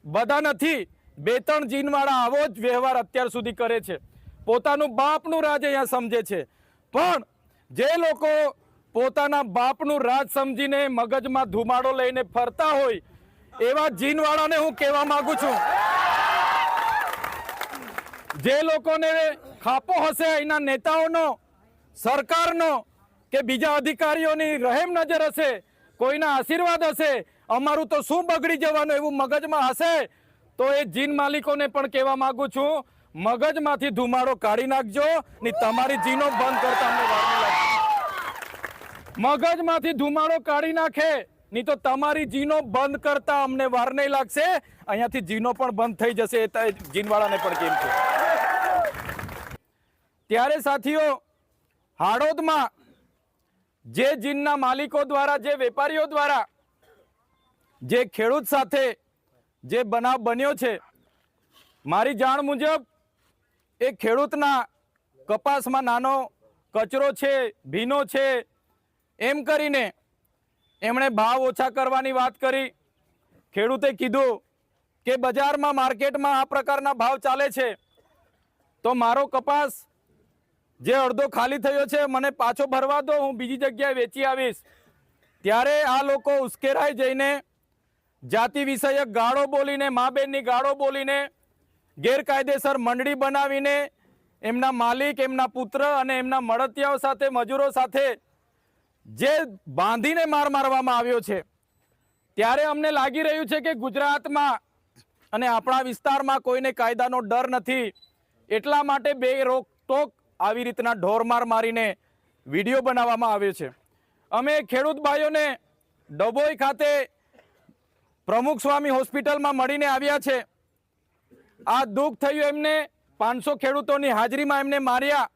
બધા નથી, 2-3 જીનવાળા આવો જ વ્યવહાર અત્યાર સુધી કરે છે, પોતાનું બાપનું રાજ અહીંયા સમજે છે। પણ જે લોકો પોતાના બાપનું રાજ સમજીને મગજમાં ધુમાડો લઈને ફરતા હોય એવા જીનવાળાને હું કહેવા માંગુ છું, જે લોકોને ખાપો હશે અહીંના નેતાઓનો, સરકારનો કે બીજા અધિકારીઓની રહેમ નજર હશે, કોઈના આશીર્વાદ હશે, અમારું તો શું બગડી જવાનું એવું મગજમાં હશે, તો એ જીન માલિકોને પણ કહેવા માંગુ છું, મગજમાંથી ધુમાડો કાઢી નાખજો ને તમારી જીનો બંધ કરતા અમને વાર નહીં લાગે। મગજમાંથી ધુમાડો કાઢી નાખે નહીં તો તમારી જીનો બંધ કરતા અમને વાર નહીં લાગશે। અહીંયાથી જીનો પણ બંધ થઈ જશે, જીનવાળાને પણ કેમ છે। ત્યારે સાથીઓ, હાડોદમાં જે જીનના માલિકો દ્વારા, જે વેપારીઓ દ્વારા જે ખેડૂત સાથે જે બનાવ બન્યો છે, મારી જાણ મુજબ એ ખેડૂતના કપાસમાં નાનો કચરો છે, ભીનો છે, એમ કરીને એમણે ભાવ ઓછા કરવાની વાત કરી। ખેડૂતે કીધું કે બજારમાં, માર્કેટમાં આ પ્રકારના ભાવ ચાલે છે તો મારો કપાસ જે અડધો ખાલી થયો છે મને પાછો ભરવા દો, હું બીજી જગ્યાએ વેચી આવીશ। ત્યારે આ લોકો ઉશ્કેરાઈ જઈને જાતિ વિષયક ગાળો બોલીને, મા બેનની ગાળો બોલીને, ગેરકાયદેસર મંડળી બનાવીને એમના માલિક, એમના પુત્ર અને એમના મળતિયાઓ સાથે, મજૂરો સાથે જે બાંધીને માર મારવામાં આવ્યો છે। ત્યારે અમને લાગી રહ્યું છે કે ગુજરાતમાં અને આપણા વિસ્તારમાં કોઈને કાયદાનો ડર નથી, એટલા માટે બે રોકટોક આવી રીતના ઢોરમાર મારીને વિડીયો બનાવવામાં આવ્યો છે। અમે ખેડૂત ભાઈઓને ડભોઈ ખાતે પ્રમુખ સ્વામી હોસ્પિટલમાં મળીને આવ્યા છે। આ દુઃખ થયું એમને, 500 ખેડૂતોની હાજરીમાં એમને માર્યા,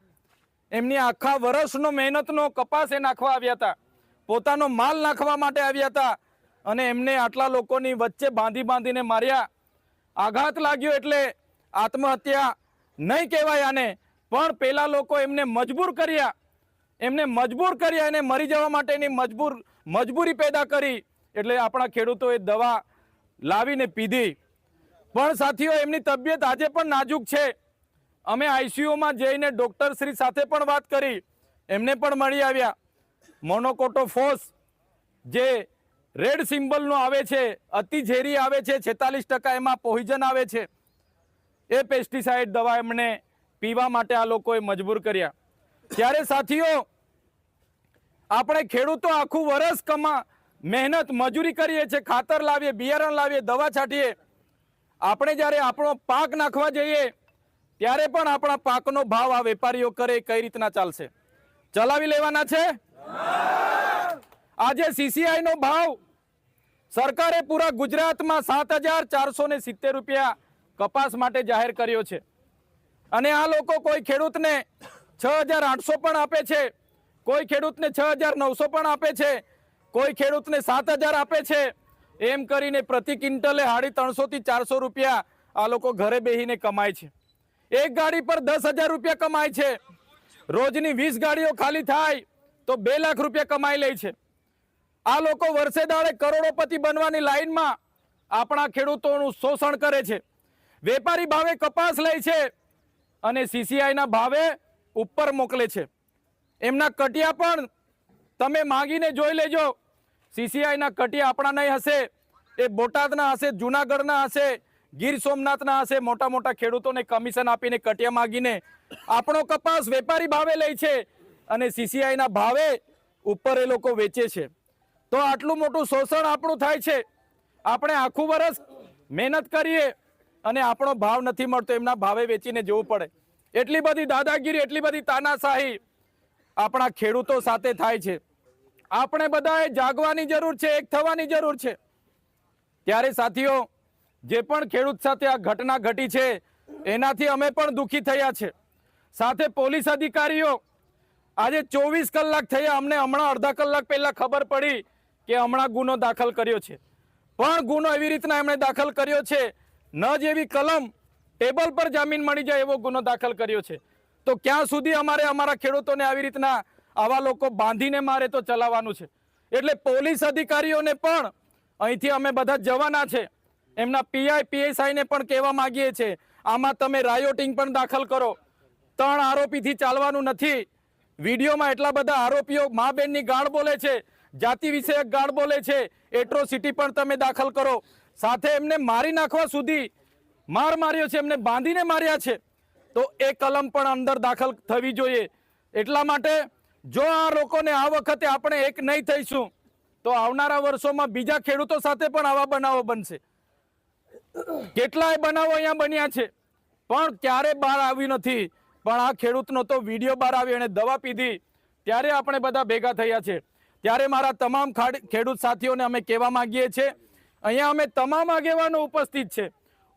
એમની આખા વર્ષનો મહેનતનો કપાસ એ નાખવા આવ્યા હતા, પોતાનો માલ નાખવા માટે આવ્યા હતા અને એમને આટલા લોકોની વચ્ચે બાંધીને માર્યા। આઘાત લાગ્યો એટલે આત્મહત્યા નહીં કહેવાય આને, પણ પેલા લોકો એમને મજબૂર કર્યા, એને મરી જવા માટેની મજબૂરી પેદા કરી, એટલે આપણા ખેડૂતોએ દવા લાવીને પીધી। પણ સાથીઓ, એમની તબિયત આજે પણ નાજુક છે। અમે આઈસીયુમાં જઈને ડોક્ટર શ્રી સાથે પણ વાત કરી, એમને પણ મળી આવ્યા। મોનોકોટોફોસ જે રેડ સિમ્બલનો આવે છે, અતિ ઝેરી આવે છે, 46% એમાં પોઈઝન આવે છે, એ પેસ્ટિસાઇડ દવા એમને પીવા માટે આ લોકોએ મજબૂર કર્યા। ત્યારે સાથીઓ, આપણે ખેડૂતો આખું વર્ષ મહેનત મજૂરી કરીએ છીએ, ખાતર લાવીએ, બિયારણ લાવીએ, દવા છાંટીએ, આપણે જ્યારે આપણો પાક નાખવા જઈએ ત્યારે પણ આપણા પાકનો ભાવ આ વેપારીઓ કરે, કઈ રીતના ચાલશે? ચલાવી લેવાના છે? આજે સીસીઆઈ નો ભાવ સરકારે પૂરા ગુજરાતમાં 7,470 રૂપિયા કપાસ માટે જાહેર કર્યો છે, અને આ લોકો કોઈ ખેડૂતને 6,800 પણ આપે છે, કોઈ ખેડૂતને 6,900 પણ આપે છે, કોઈ ખેડૂતને 7,000 આપે છે। એમ કરીને પ્રતિ ક્વિન્ટલે 350 થી 400 રૂપિયા આ લોકો ઘરે બેહીને કમાય છે। એક ગાડી પર 10,000 રૂપિયા કમાય છે। રોજની 20 ગાડીઓ ખાલી થાય તો 2 લાખ રૂપિયા કમાઈ લે છે। આ લોકો વર્ષે દાડે કરોડોપતિ બનવાની લાઈનમાં આપણા ખેડૂતોનું શોષણ કરે છે। વેપારી ભાવે કપાસ લે છે અને સીસીઆઈ ના ભાવે ઉપર મોકલે છે। એમના કટિયા પણ તમે માંગીને જોઈ લેજો, સીસીઆઈ ના કટિયા આપણા નહીં હશે, એ બોટાદના હશે, જુનાગઢના હશે, ગીર સોમનાથના હશે। મોટા મોટા ખેડૂતોને કમિશન આપીને કટિયા માંગીને આપણો કપાસ વેપારી ભાવે લે છે અને સીસીઆઈ ના ભાવે ઉપર એ લોકો વેચે છે। તો આટલું મોટું શોષણ આપણું થાય છે। આપણે આખું વર્ષ મહેનત કરીએ અને આપણો ભાવ નથી મળતો, એમના ભાવે વેચીને જવું પડે। એટલી બધી દાદાગીરી, એટલી બધી તાનાશાહી આપણા ખેડૂતો સાથે થાય છે। આપણે બધાએ જાગવાની જરૂર છે, એક થવાની જરૂર છે। ત્યારે સાથીઓ, જે પણ ખેડૂત સાથે આ ઘટના ઘટી છે એનાથી અમે પણ દુઃખી થયા છે। સાથે પોલીસ અધિકારીઓ, આજે 24 કલાક થયા, અમને હમણાં અડધા કલાક પહેલા ખબર પડી કે હમણાં ગુનો દાખલ કર્યો છે, પણ ગુનો એવી રીતના એમણે દાખલ કર્યો છે, ન જેવી કલમ ટેબલ પર જામીન મળી જાય એવો ગુનો દાખલ કર્યો છે। તો ક્યાં સુધી અમારે અમારા ખેડૂતોને આવી રીતના આવા લોકો બાંધીને મારે તો ચલાવવાનું છે? એટલે પોલીસ અધિકારીઓને પણ અહીંથી અમે બધા જવાના છે, એમના પીઆઈ પીએસઆઈને પણ કહેવા માંગીએ છીએ, આમાં તમે રાયોટિંગ પણ દાખલ કરો. 3 આરોપીથી ચાલવાનું નથી. વિડીયોમાં એટલા બધા આરોપીઓ મા બેનની ગાળ બોલે છે, જાતિ વિષયક ગાળ બોલે છે, એટ્રોસિટી પણ તમે દાખલ કરો. સાથે એમને મારી નાખવા સુધી માર માર્યો છે, એમને બાંધીને માર્યા છે, તો એ કલમ પણ અંદર દાખલ થવી જોઈએ. એટલા માટે જો આ લોકોને આ વખતે આપણે એક નહીં થઈશું તો આવનારા વર્ષોમાં બીજા ખેડૂતો સાથે પણ આવા બનાવો બનશે. કેટલાય બનાવો અહીંયા બન્યા છે પણ ક્યારે બહાર આવ્યું નથી. પણ આ ખેડૂતનો તો વિડીયો બહાર આવ્યો, એને દવા પીધી ત્યારે આપણે બધા ભેગા થયા છે. ત્યારે મારા તમામ ખેડૂત સાથીઓને અમે કહેવા માંગીએ છીએ, અહીંયા અમે તમામ આગેવાનો ઉપસ્થિત છે.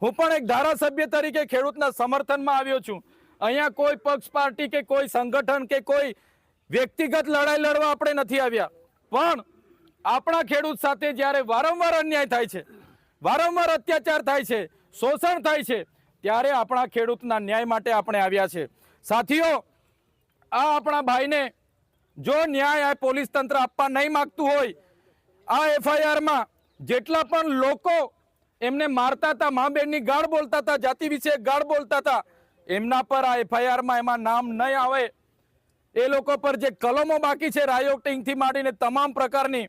હું પણ એક ધારાસભ્ય તરીકે ખેડૂતના સમર્થનમાં આવ્યો છું. અહીંયા કોઈ પક્ષ પાર્ટી કે કોઈ સંગઠન કે કોઈ વ્યક્તિગત લડાઈ લડવા આપણે નથી આવ્યા. પણ આપણા ખેડૂત સાથે જ્યારે વારંવાર અન્યાય થાય છે, વારંવાર અત્યાચાર થાય છે, શોષણ થાય છે, ત્યારે આપણા ખેડૂતના ન્યાય માટે આપણે આવ્યા છે. સાથીઓ, આ આપણા ભાઈને જો ન્યાય આ પોલીસ તંત્ર આપવા નહીં માંગતું હોય, આ એફઆઈઆરમાં જેટલા પણ લોકો એમને મારતા હતા, મા બેનની ગાળ બોલતા હતા, જાતિ વિશે ગાળ બોલતા હતા, એમના પર આ એફઆઈઆરમાં એમાં નામ નહીં આવે. એ લોકો પર જે કલમો બાકી છે રાયોટિંગથી માંડીને તમામ પ્રકારની,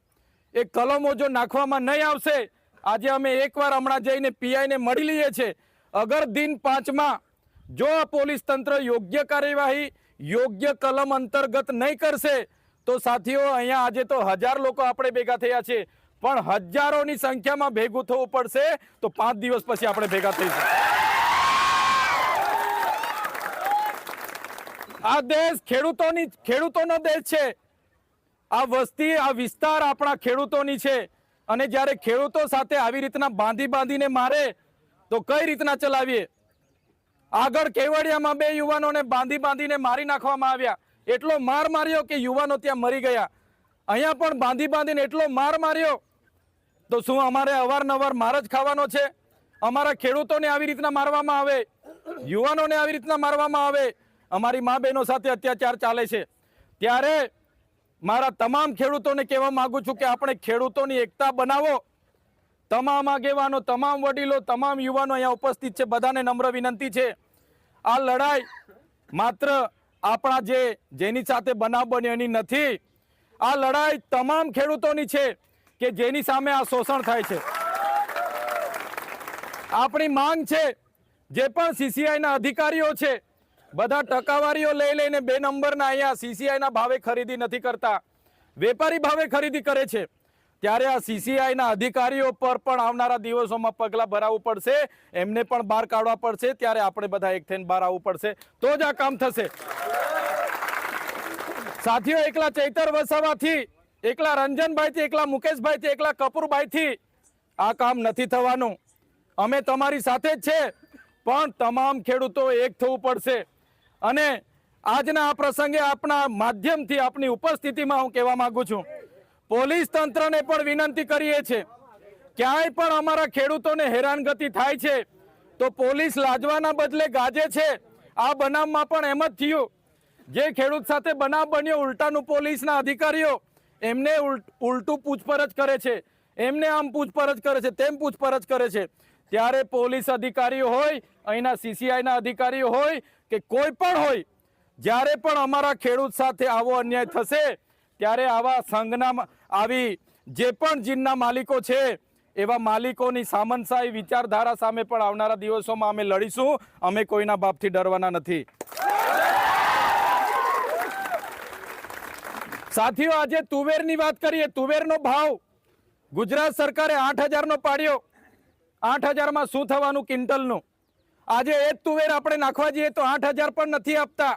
એ કલમો જો નાખવામાં નહીં આવશે, આજે અમે એકવાર હમણાં જઈને પીઆઈને મળી લઈએ છીએ, અગર દિન 5માં જો આ પોલીસ તંત્ર યોગ્ય કાર્યવાહી યોગ્ય કલમ અંતર્ગત નહીં કરશે તો સાથીઓ અહીંયા આજે તો 1000 લોકો આપણે ભેગા થયા છે, પણ હજારોની સંખ્યામાં ભેગું થવું પડશે તો 5 દિવસ પછી આપણે ભેગા થઈશું. આ દેશ ખેડૂતોનો દેશ છે. આ વસ્તી, આ વિસ્તાર આપણા ખેડૂતોની છે. અને જ્યારે ખેડૂતો સાથે આવી રીતના બાંધીને મારે તો કઈ રીતના ચલાવીએ? આગળ કેવડિયામાં 2 યુવાનોને બાંધીને મારી નાખવામાં આવ્યા. એટલો માર માર્યો કે યુવાનો ત્યાં મરી ગયા. અહીંયા પણ બાંધીને એટલો માર માર્યો. તો શું અમારે અવારનવાર માર જ ખાવાનો છે? અમારા ખેડૂતોને આવી રીતના મારવામાં આવે, યુવાનોને આવી રીતના મારવામાં આવે, અમારી મા બહેનો સાથે અત્યાચાર ચાલે છે. ત્યારે મારા તમામ ખેડૂતોને કહેવા માંગુ છું કે આપણે ખેડૂતોની એકતા બનાવો. તમામ આગેવાનો, તમામ વડીલો, તમામ યુવાનો અહીંયા ઉપસ્થિત છે, બધાને નમ્ર વિનંતી છે, આ લડાઈ માત્ર આપણા જેની સાથે બનાવ બન્યો એની નથી. આ લડાઈ તમામ ખેડૂતોની છે કે જેની સામે આ શોષણ થાય છે. આપણી માંગ છે, જે પણ સીસીઆઈના અધિકારીઓ છે, બધા ટકાવારીઓ લઈને 2 નંબરના અહીંયા સીસીઆઈના ભાવે ખરીદી નથી કરતા, વેપારી ભાવે ખરીદી કરે છે. ત્યારે આ સીસીઆઈના અધિકારીઓ પર પણ આવનારા દિવસોમાં પગલાં ભરાવવું પડશે, એમને પણ બહાર કાઢવા પડશે. ત્યારે આપણે બધા એક થઈને બહાર આવવું પડશે, તો જ આ કામ થશે. સાથીઓ, એકલા ચૈતર વસાવાથી, એકલા રંજનભાઈથી, એકલા મુકેશભાઈથી, એકલા કપૂરભાઈથી આ કામ નથી થવાનું. અમે તમારી સાથે જ છે, પણ તમામ ખેડૂતો એક થવું પડશે. અને આજના આ પ્રસંગે આપના માધ્યમથી, આપની ઉપસ્થિતિમાં હું કહેવા માંગુ છું, પોલીસ તંત્રને પણ વિનંતી કરીએ છીએ, ક્યાંય પણ અમારા ખેડૂતોને હેરાનગતિ થાય છે તો પોલીસ લાજવાના બદલે ગાજે છે. આ બનાવમાં પણ એમ જ થયું. જે ખેડૂત સાથે બનાવ બન્યો, ઉલટાનું પોલીસના અધિકારીઓ એમને ઉલટું પૂછપરછ કરે છે, એમને આમ પૂછપરછ કરે છે, તેમ પૂછપરછ કરે છે. ત્યારે પોલીસ અધિકારીઓ હોય, અહીંના સીસીઆઈના અધિકારીઓ હોય કે કોઈ પણ હોય, જ્યારે પણ અમારા ખેડૂત સાથે આવો અન્યાય થશે ત્યારે આવા સંઘના, આવી જે પણ જીનના માલિકો છે એવા માલિકોની સામંતશાહી વિચારધારા સામે પણ આવનારા દિવસોમાં અમે લડીશું. અમે કોઈના બાપથી ડરવાના નથી. સાથીઓ, આજે તુવેરની વાત કરીએ. તુવેરનો ભાવ ગુજરાત સરકારે 8000 પાડ્યો. 8000માં શું થવાનું ક્વિન્ટલનું? આજે એ જ તુવેર આપણે નાખવા જઈએ તો 8000 પણ નથી આપતા,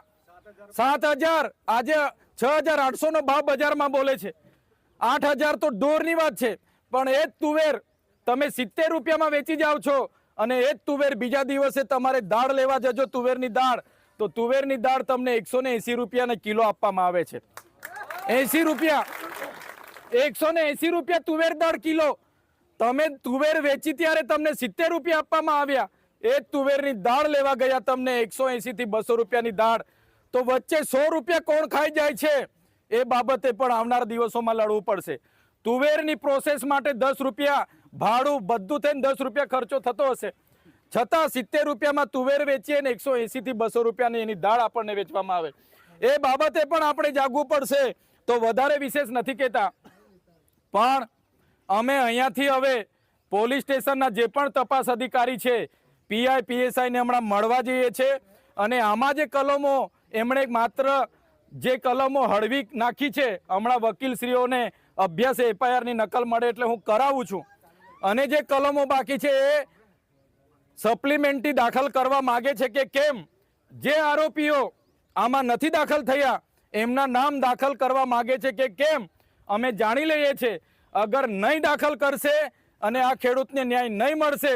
7000. આજે 6800 ભાવ બજારમાં બોલે છે. 8000 તો દૂરની વાત છે, પણ એ જ તુવેર તમે 70 રૂપિયામાં વેચી જાઓ છો, અને એ જ તુવેર બીજા દિવસે તમારે દાળ લેવા જજો, તુવેરની દાળ, તો તુવેરની દાળ તમને 180 રૂપિયાને કિલો આપવામાં આવે છે. 80 રૂપિયા, 180 રૂપિયા તુવેર દાળ કિલો. તમે તુવેર વેચી ત્યારે તમને 70 રૂપિયા આપવામાં આવ્યા. એ જ તુવેરની દાળ લેવા ગયા તમને 180 થી 200 રૂપિયાની દાળ. તો વચ્ચે 100 રૂપિયા કોણ ખાઈ જાય છે? એ બાબતે પણ આવનારા દિવસોમાં લડવું પડશે. તુવેરની પ્રોસેસ માટે 10 રૂપિયા ભાડું બધું થઈને 10 રૂપિયા ખર્ચો થતો હશે, છતાં 70 રૂપિયામાં તુવેર વેચીએ ને 180 થી 200 રૂપિયાની એની દાળ આપણને વેચવામાં આવે. એ બાબતે પણ આપણે જાગવું પડશે. તો વધારે વિશેષ નથી કહેતા, પણ અમે અહીંયાથી હવે પોલીસ સ્ટેશનના જે પણ તપાસ અધિકારી છે, પીઆઈ પીએસઆઈને હમણાં મળવા જઈએ છે. અને આમાં જે કલમો એમણે માત્ર જે કલમો હળવી નાખી છે, હમણાં વકીલશ્રીઓને અભ્યાસ એફઆઈઆરની નકલ મળે એટલે હું કરાવું છું. અને જે કલમો બાકી છે એ સપ્લિમેન્ટરી દાખલ કરવા માગે છે કે કેમ. જે આરોપીઓ આમાં નથી દાખલ થયા એમના નામ દાખલ કરવા માગે છે કે કેમ, અમે જાણી લઈએ છીએ. અગર નહીં દાખલ કરશે અને આ ખેડૂતને ન્યાય નહીં મળશે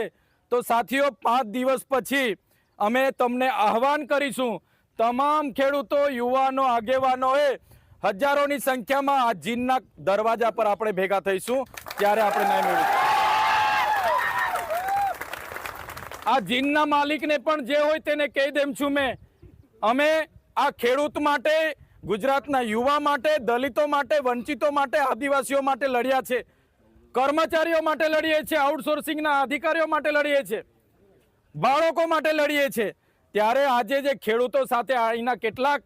તો સાથીઓ 5 દિવસ પછી અમે તમને આહવાન કરીશું. તમામ ખેડૂતો, યુવાનો, આગેવાનોએ હજારોની સંખ્યામાં આ જીનના દરવાજા પર આપણે ભેગા થઈશું, ત્યારે આપણે ન્યાય મેળવીશું. આ જીનના માલિકને પણ જે હોય તેને કહી દેમ છું મેં, અમે આ ખેડૂત માટે, ગુજરાતના યુવા માટે, દલિતો માટે, વંચિતો માટે, આદિવાસીઓ માટે લડ્યા છે, કર્મચારીઓ માટે લડીએ છીએ, આઉટસોર્સિંગના અધિકારીઓ માટે લડીએ છીએ, બાળકો માટે લડીએ છીએ. ત્યારે આજે જે ખેડૂતો સાથે અહીંના કેટલાક